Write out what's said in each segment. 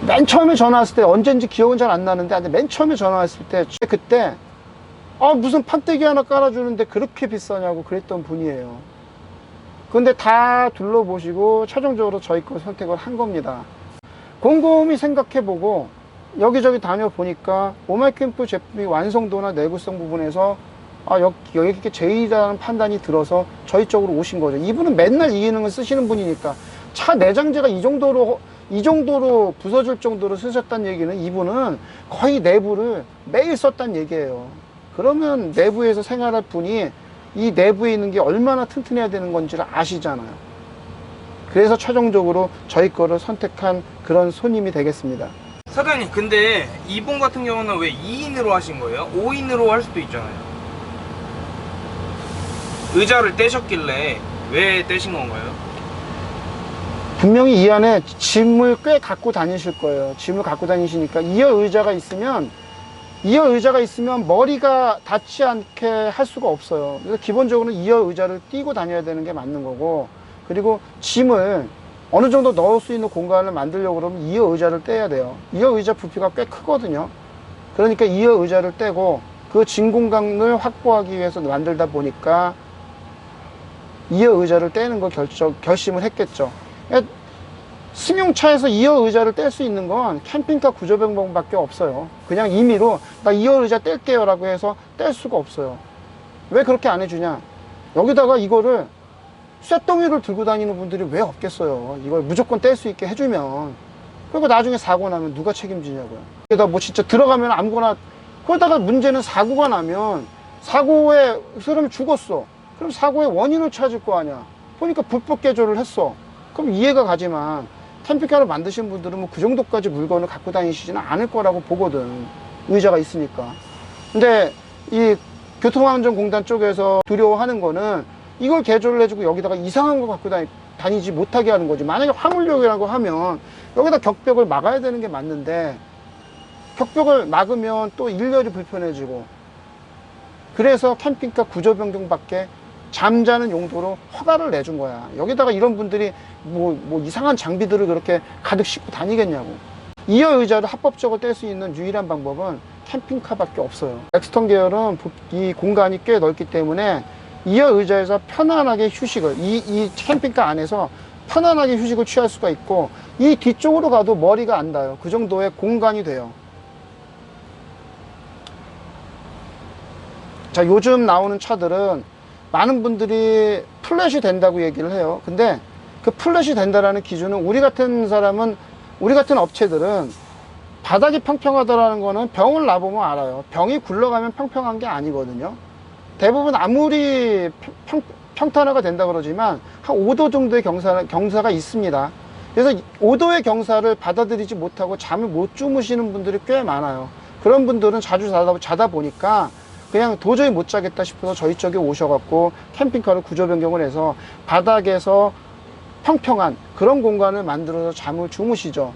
맨 처음에 전화 왔을 때, 언젠지 기억은 잘 안 나는데, 맨 처음에 전화 왔을 때, 그때, 무슨 판때기 하나 깔아주는데 그렇게 비싸냐고 그랬던 분이에요. 근데 다 둘러보시고, 최종적으로 저희 거 선택을 한 겁니다. 곰곰이 생각해보고, 여기저기 다녀보니까, 오마이캠프 제품이 완성도나 내구성 부분에서, 여기 이렇게 제일이라는 판단이 들어서 저희 쪽으로 오신 거죠. 이분은 맨날 이 기능을 쓰시는 분이니까, 차 내장재가 이 정도로 부서질 정도로 쓰셨다는 얘기는 이분은 거의 내부를 매일 썼다는 얘기예요. 그러면 내부에서 생활할 분이 이 내부에 있는 게 얼마나 튼튼해야 되는 건지를 아시잖아요. 그래서 최종적으로 저희 거를 선택한 그런 손님이 되겠습니다. 사장님, 근데 이분 같은 경우는 왜 2인으로 하신 거예요? 5인으로 할 수도 있잖아요. 의자를 떼셨길래 왜 떼신 건가요? 분명히 이 안에 짐을 꽤 갖고 다니실 거예요. 짐을 갖고 다니시니까 이어 의자가 있으면 머리가 닿지 않게 할 수가 없어요. 그래서 기본적으로 이어 의자를 띄고 다녀야 되는 게 맞는 거고, 그리고 짐을 어느 정도 넣을 수 있는 공간을 만들려고 그러면 이어 의자를 떼야 돼요. 이어 의자 부피가 꽤 크거든요. 그러니까 이어 의자를 떼고 그 짐 공간을 확보하기 위해서 만들다 보니까 이어 의자를 떼는 걸 결심을 했겠죠. 승용차에서 이어 의자를 뗄 수 있는 건 캠핑카 구조변경밖에 없어요. 그냥 임의로 나 이어 의자 뗄게요 라고 해서 뗄 수가 없어요. 왜 그렇게 안 해주냐? 여기다가 이거를 쇳덩이를 들고 다니는 분들이 왜 없겠어요. 이걸 무조건 뗄 수 있게 해주면. 그리고 나중에 사고 나면 누가 책임지냐고요. 여기다 뭐 진짜 들어가면 아무거나, 그러다가 문제는 사고가 나면 사고에 사람이 죽었어. 그럼 사고의 원인을 찾을 거 아니야. 보니까 불법 개조를 했어. 그럼 이해가 가지만 캠핑카를 만드신 분들은 뭐 그 정도까지 물건을 갖고 다니시지는 않을 거라고 보거든. 의자가 있으니까. 근데 이 교통안전공단 쪽에서 두려워하는 거는 이걸 개조를 해주고 여기다가 이상한 거 갖고 다니지 못하게 하는 거지. 만약에 화물역이라고 하면 여기다 격벽을 막아야 되는 게 맞는데, 격벽을 막으면 또 일렬이 불편해지고, 그래서 캠핑카 구조 변경밖에 잠자는 용도로 허가를 내준 거야. 여기다가 이런 분들이 뭐 이상한 장비들을 그렇게 가득 싣고 다니겠냐고. 이어 의자를 합법적으로 뗄 수 있는 유일한 방법은 캠핑카밖에 없어요. 렉스턴 계열은 이 공간이 꽤 넓기 때문에 이어 의자에서 편안하게 휴식을, 이 캠핑카 안에서 편안하게 휴식을 취할 수가 있고, 이 뒤쪽으로 가도 머리가 안 닿아요. 그 정도의 공간이 돼요. 자, 요즘 나오는 차들은 많은 분들이 플랫이 된다고 얘기를 해요. 근데 그 플랫이 된다라는 기준은 우리 같은 업체들은 바닥이 평평하다라는 거는 병을 놔보면 알아요. 병이 굴러가면 평평한 게 아니거든요. 대부분 아무리 평탄화가 된다 그러지만 한 5도 정도의 경사가 있습니다. 그래서 5도의 경사를 받아들이지 못하고 잠을 못 주무시는 분들이 꽤 많아요. 그런 분들은 자주 자다 보니까 그냥 도저히 못 자겠다 싶어서 저희 쪽에 오셔갖고 캠핑카를 구조 변경을 해서 바닥에서 평평한 그런 공간을 만들어서 잠을 주무시죠.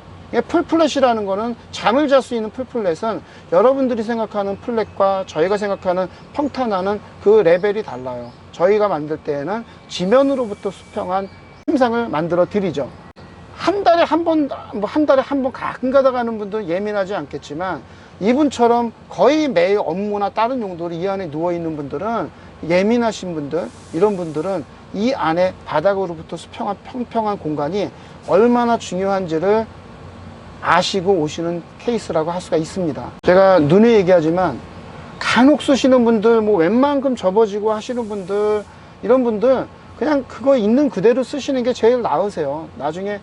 풀플랫이라는 거는, 잠을 잘 수 있는 풀플랫은 여러분들이 생각하는 플랫과 저희가 생각하는 평탄화는 그 레벨이 달라요. 저희가 만들 때에는 지면으로부터 수평한 침상을 만들어 드리죠. 한 달에 한 번 가끔 가다 가는 분들은 예민하지 않겠지만, 이분처럼 거의 매일 업무나 다른 용도로 이 안에 누워있는 분들은, 예민하신 분들, 이런 분들은 이 안에 바닥으로부터 평평한 공간이 얼마나 중요한지를 아시고 오시는 케이스라고 할 수가 있습니다. 제가 누누이 얘기하지만 간혹 쓰시는 분들, 뭐 웬만큼 접어지고 하시는 분들, 이런 분들 그냥 그거 있는 그대로 쓰시는 게 제일 나으세요. 나중에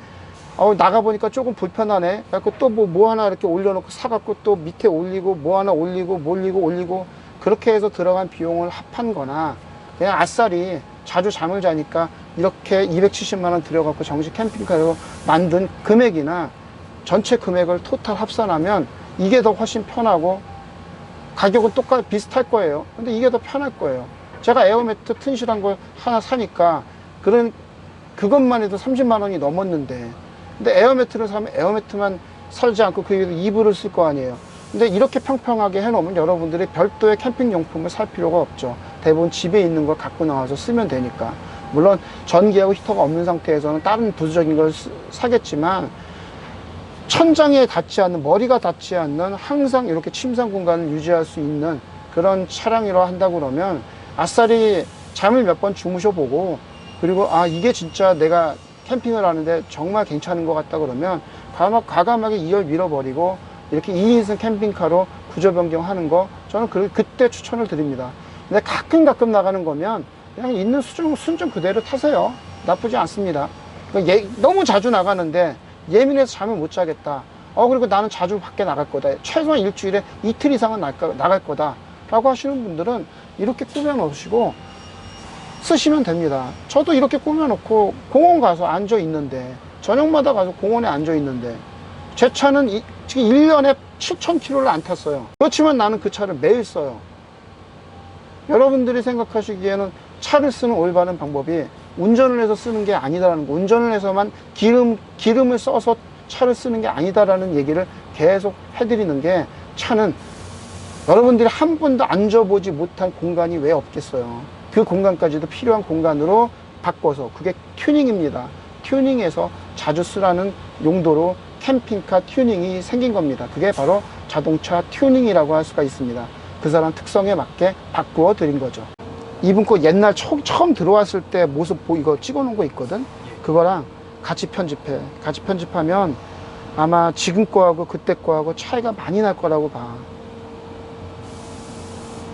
나가보니까 조금 불편하네. 그래갖고 또 뭐 하나 이렇게 올려놓고 사갖고 또 밑에 올리고 뭐 하나 올리고 올리고 그렇게 해서 들어간 비용을 합한 거나, 그냥 아싸리 자주 잠을 자니까 이렇게 270만원 들여갖고 정식 캠핑카로 만든 금액이나 전체 금액을 토탈 합산하면 이게 더 훨씬 편하고 가격은 비슷할 거예요. 근데 이게 더 편할 거예요. 제가 에어매트 튼실한 걸 하나 사니까 그것만 해도 30만원이 넘었는데, 근데 에어매트를 사면 에어매트만 살지 않고 그 위에 이불을 쓸 거 아니에요. 근데 이렇게 평평하게 해놓으면 여러분들이 별도의 캠핑용품을 살 필요가 없죠. 대부분 집에 있는 걸 갖고 나와서 쓰면 되니까. 물론 전기하고 히터가 없는 상태에서는 다른 부수적인 걸 사겠지만, 천장에 닿지 않는, 머리가 닿지 않는 항상 이렇게 침상 공간을 유지할 수 있는 그런 차량이라 한다고 그러면 아싸리 잠을 몇 번 주무셔 보고, 그리고 아 이게 진짜 내가 캠핑을 하는데 정말 괜찮은 것 같다 그러면 과감하게 2열 밀어버리고 이렇게 2인승 캠핑카로 구조 변경하는 거, 저는 그때 추천을 드립니다. 근데 가끔 나가는 거면 그냥 있는 순정 그대로 타세요. 나쁘지 않습니다. 너무 자주 나가는데 예민해서 잠을 못 자겠다. 그리고 나는 자주 밖에 나갈 거다. 최소한 일주일에 이틀 이상은 나갈 거다. 라고 하시는 분들은 이렇게 꾸며놓으시고 쓰시면 됩니다. 저도 이렇게 꾸며놓고 공원 가서 앉아 있는데, 저녁마다 가서 공원에 앉아 있는데, 제 차는 지금 1년에 7,000km를 안 탔어요. 그렇지만 나는 그 차를 매일 써요. 여러분들이 생각하시기에는 차를 쓰는 올바른 방법이 운전을 해서 쓰는 게 아니다라는 거, 운전을 해서만 기름을 써서 차를 쓰는 게 아니다라는 얘기를 계속 해드리는 게, 차는 여러분들이 한 번도 앉아보지 못한 공간이 왜 없겠어요. 그 공간까지도 필요한 공간으로 바꿔서, 그게 튜닝입니다. 튜닝해서 자주 쓰라는 용도로 캠핑카 튜닝이 생긴 겁니다. 그게 바로 자동차 튜닝이라고 할 수가 있습니다. 그 사람 특성에 맞게 바꾸어 드린 거죠. 이분 거 옛날 처음 들어왔을 때 모습 이거 찍어 놓은 거 있거든. 그거랑 같이 편집해. 같이 편집하면 아마 지금 거하고 그때 거하고 차이가 많이 날 거라고 봐.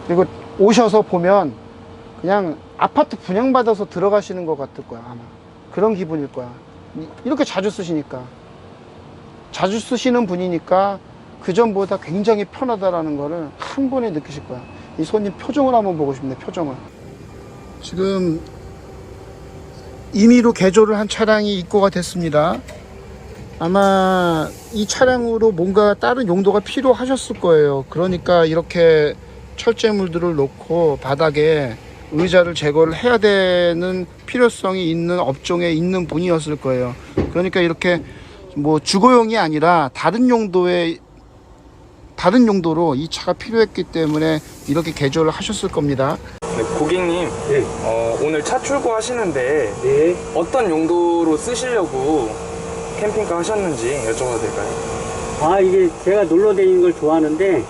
그리고 오셔서 보면 그냥 아파트 분양받아서 들어가시는 것 같을 거야. 아마 그런 기분일 거야. 이렇게 자주 쓰시니까, 자주 쓰시는 분이니까 그전보다 굉장히 편하다라는 거를 한 번에 느끼실 거야. 이 손님 표정을 한번 보고 싶네. 표정을. 지금 임의로 개조를 한 차량이 입고가 됐습니다. 아마 이 차량으로 뭔가 다른 용도가 필요하셨을 거예요. 그러니까 이렇게 철제물들을 놓고 바닥에 의자를 제거를 해야 되는 필요성이 있는 업종에 있는 분이었을 거예요. 그러니까 이렇게 뭐 주거용이 아니라 다른 용도로 이 차가 필요했기 때문에 이렇게 개조를 하셨을 겁니다. 네, 고객님, 네. 오늘 차 출고하시는데 네. 어떤 용도로 쓰시려고 캠핑카 하셨는지 여쭤봐도 될까요? 이게 제가 놀러 다니는 걸 좋아하는데,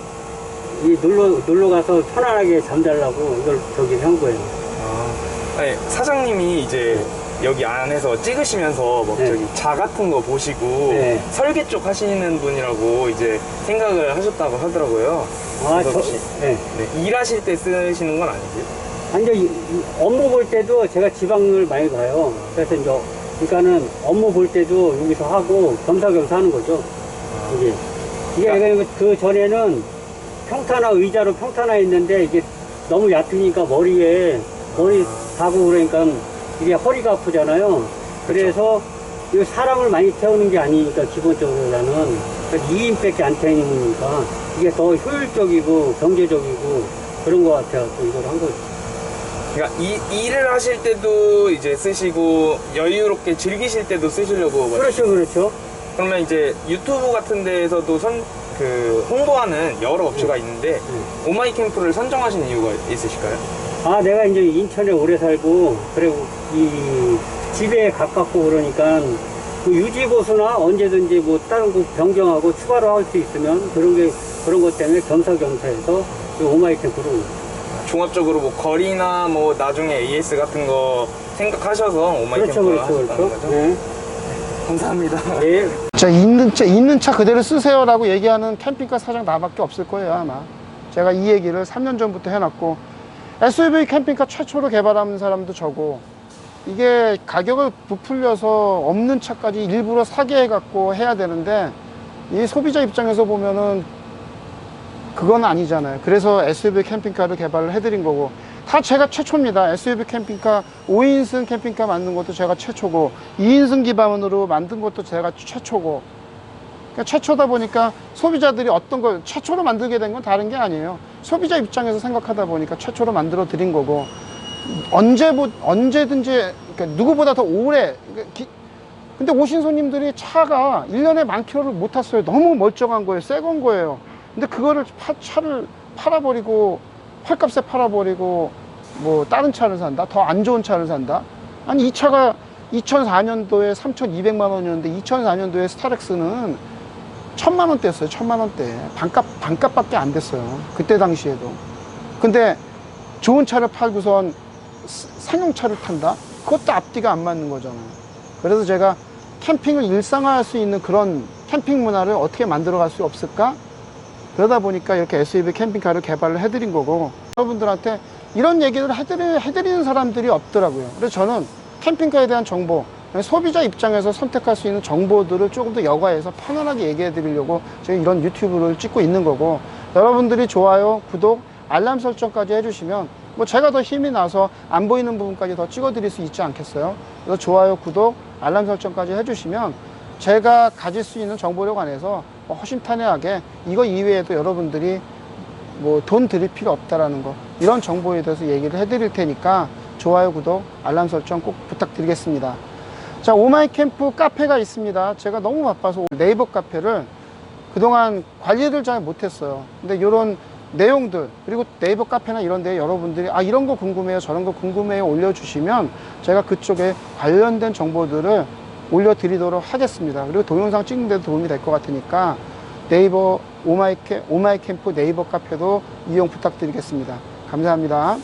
이 놀러 가서 편안하게 잠자려고 이걸 저기 한 거예요. 아니, 사장님이 이제 여기 안에서 찍으시면서 막 네. 저기 자 같은 거 보시고 네. 설계 쪽 하시는 분이라고 이제 생각을 하셨다고 하더라고요. 그래서 혹시 네. 네, 일하실 때 쓰시는 건 아니세요? 아니, 업무 볼 때도 제가 지방을 많이 가요. 그래서 이제, 그러니까는 업무 볼 때도 여기서 하고 겸사겸사 하는 거죠. 이게 그 전에는 의자로 평탄화 했는데, 이게 너무 얕으니까 머리 가고 그러니까 이게 허리가 아프잖아요. 그래서 이 사람을 많이 태우는 게 아니니까, 기본적으로 나는 2인밖에 안 태우니까 이게 더 효율적이고 경제적이고 그런 것 같아서 이걸 한 거죠. 그러니까 일을 하실 때도 이제 쓰시고 여유롭게 즐기실 때도 쓰시려고. 그렇죠. 그러면 이제 유튜브 같은 데에서도 홍보하는 여러 업체가 있는데 오마이 캠프를 선정하신 이유가 있으실까요? 내가 이제 인천에 오래 살고, 그리고 이 집에 가깝고 그러니까 그 유지보수나 언제든지 뭐 다른 거 변경하고 추가로 할 수 있으면 그런 것 때문에 겸사겸사해서 오마이 캠프로. 종합적으로 뭐 거리나 뭐 나중에 AS 같은 거 생각하셔서 오마이 캠프를 하셨다는 거죠? 네. 감사합니다. 네. 자, 있는 차 그대로 쓰세요라고 얘기하는 캠핑카 사장 나밖에 없을 거예요, 아마. 제가 이 얘기를 3년 전부터 해놨고, SUV 캠핑카 최초로 개발한 사람도 저고, 이게 가격을 부풀려서 없는 차까지 일부러 사게 해갖고 해야 되는데, 이 소비자 입장에서 보면은 그건 아니잖아요. 그래서 SUV 캠핑카를 개발을 해드린 거고, 다 제가 최초입니다. SUV 캠핑카, 5인승 캠핑카 만든 것도 제가 최초고, 2인승 기반으로 만든 것도 제가 최초고, 그러니까 최초다 보니까 소비자들이 어떤 걸 최초로 만들게 된 건 다른 게 아니에요. 소비자 입장에서 생각하다 보니까 최초로 만들어 드린 거고, 언제든지, 그러니까 누구보다 더 오래, 근데 오신 손님들이 차가 1년에 10,000km를 못 탔어요. 너무 멀쩡한 거예요. 새 건 거예요. 근데 그거를 차를 팔아버리고, 헐값에 팔아버리고, 뭐 다른 차를 산다, 더 안 좋은 차를 산다. 아니, 이 차가 2004년도에 3,200만 원이었는데 2004년도에 스타렉스는 1,000만 원대였어요. 1,000만 원대. 반값밖에 안 됐어요. 그때 당시에도. 근데 좋은 차를 팔고선 상용차를 탄다? 그것도 앞뒤가 안 맞는 거잖아요. 그래서 제가 캠핑을 일상화할 수 있는 그런 캠핑 문화를 어떻게 만들어 갈 수 없을까? 그러다 보니까 이렇게 SUV 캠핑카를 개발을 해드린 거고, 여러분들한테 이런 얘기를 해드리는 사람들이 없더라고요. 그래서 저는 캠핑카에 대한 정보, 소비자 입장에서 선택할 수 있는 정보들을 조금 더 여과해서 편안하게 얘기해 드리려고 제가 이런 유튜브를 찍고 있는 거고, 여러분들이 좋아요, 구독, 알람 설정까지 해주시면 뭐 제가 더 힘이 나서 안 보이는 부분까지 더 찍어 드릴 수 있지 않겠어요? 그래서 좋아요, 구독, 알람 설정까지 해주시면 제가 가질 수 있는 정보력 안에서 허심탄회하게 이거 이외에도 여러분들이 뭐 돈 드릴 필요 없다라는 거, 이런 정보에 대해서 얘기를 해드릴 테니까 좋아요, 구독, 알람 설정 꼭 부탁드리겠습니다. 자, 오마이캠프 카페가 있습니다. 제가 너무 바빠서 네이버 카페를 그동안 관리를 잘 못했어요. 근데 이런 내용들, 그리고 네이버 카페나 이런 데 여러분들이 이런 거 궁금해요, 저런 거 궁금해요 올려주시면 제가 그쪽에 관련된 정보들을 올려드리도록 하겠습니다. 그리고 동영상 찍는 데도 도움이 될 것 같으니까 네이버 오마이캠프 네이버 카페도 이용 부탁드리겠습니다. 감사합니다.